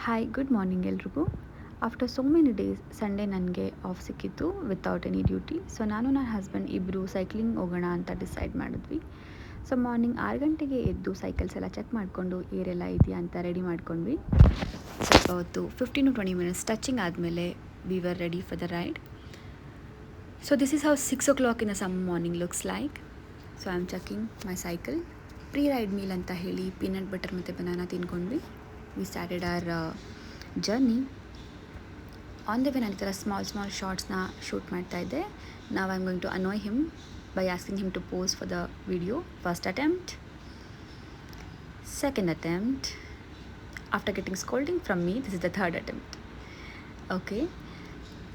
Hi good morning ಎಲ್ರಿಗೂ. After so many days Sunday ನನಗೆ of ಸಿಕ್ಕಿತ್ತು ವಿತೌಟ್ ಎನಿ ಡ್ಯೂಟಿ. ಸೊ ನಾನು ನನ್ನ ಹಸ್ಬೆಂಡ್ ಇಬ್ಬರು ಸೈಕ್ಲಿಂಗ್ ಹೋಗೋಣ ಅಂತ ಡಿಸೈಡ್ ಮಾಡಿದ್ವಿ. ಸೊ ಮಾರ್ನಿಂಗ್ 6 ಗಂಟೆಗೆ ಎದ್ದು ಸೈಕಲ್ಸ್ ಎಲ್ಲ ಚೆಕ್ ಮಾಡಿಕೊಂಡು ಏರೆಲ್ಲ ಇದೆಯಾ ಅಂತ ರೆಡಿ ಮಾಡ್ಕೊಂಡ್ವಿ. ಸ್ವಲ್ಪ ಹೊತ್ತು 15 to 20 minutes ಟಚಿಂಗ್ ಆದಮೇಲೆ we were ready for the ride. So this is how 6 o'clock in a some morning looks like. So I am checking my cycle. Pre ride meal ಅಂತ ಹೇಳಿ peanut butter ಮತ್ತು banana ತಿನ್ಕೊಂಡ್ವಿ. We started our journey. On the way ನಾನು ಈ ಥರ small ಶಾರ್ಟ್ಸ್ನ shoot ಮಾಡ್ತಾ ಇದ್ದೆ. ನಾವು I am going to annoy him by asking him to pose for the video. First attempt, second attempt. After getting scolding from me, this is the third attempt. Okay,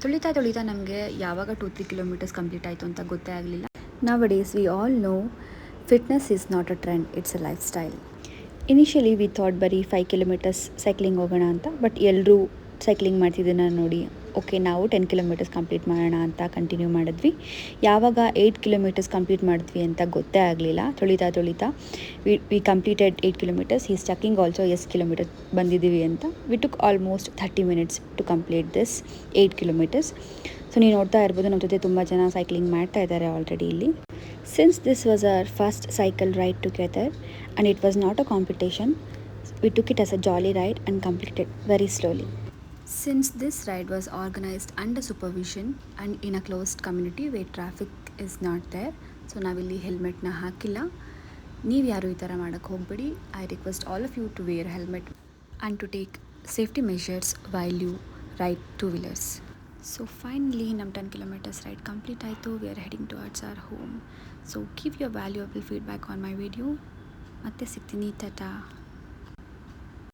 ತುಳಿತಾ ನಮಗೆ ಯಾವಾಗ 2-3 kilometers complete ಆಯಿತು ಅಂತ ಗೊತ್ತೇ ಆಗಲಿಲ್ಲ. Nowadays we all know fitness is not a trend, it's a lifestyle. Initially we thought ಬರೀ 5 kilometers cycling ಹೋಗೋಣ ಅಂತ, ಬಟ್ ಎಲ್ಲರೂ ಸೈಕ್ಲಿಂಗ್ ಮಾಡ್ತಿದ್ದನ್ನು ನೋಡಿ ಓಕೆ ನಾವು 10 kilometers ಕಂಪ್ಲೀಟ್ ಮಾಡೋಣ ಅಂತ ಕಂಟಿನ್ಯೂ ಮಾಡಿದ್ವಿ. ಯಾವಾಗ 8 kilometers ಕಂಪ್ಲೀಟ್ ಮಾಡಿದ್ವಿ ಅಂತ ಗೊತ್ತೇ ಆಗಲಿಲ್ಲ. ತುಳಿತಾ we completed 8 kilometers. Is checking also ಎಷ್ಟು ಕಿಲೋಮೀಟರ್ ಬಂದಿದ್ದೀವಿ ಅಂತ. We took almost 30 minutes to complete this 8 kilometers. So ನೀವು ನೋಡ್ತಾ ಇರ್ಬೋದು ನಮ್ಮ ಜೊತೆ ತುಂಬ ಜನ ಸೈಕ್ಲಿಂಗ್ ಮಾಡ್ತಾ ಇದ್ದಾರೆ ಆಲ್ರೆಡಿ ಇಲ್ಲಿ. Since this was our first cycle ride together and it was not a competition, we took it as a jolly ride and completed very slowly. Since this ride was organized under supervision and in a closed community where traffic is not there, so ನಾವಿಲ್ಲಿ ಹೆಲ್ಮೆಟ್ನ ಹಾಕಿಲ್ಲ. ನೀವು ಯಾರು ಈ ಥರ ಮಾಡೋಕ್ಕೆ ಹೋಗಬೇಡಿ. I request all of you to wear helmet and to take safety measures while you ride two-wheelers. So finally ನಮ್ಮ 10 kilometers ride complete ಆಯಿತು. We are heading towards our home. So give your valuable feedback on my video. ಮತ್ತೆ ಸಿಗ್ತೀನಿ. ಟಾಟಾ.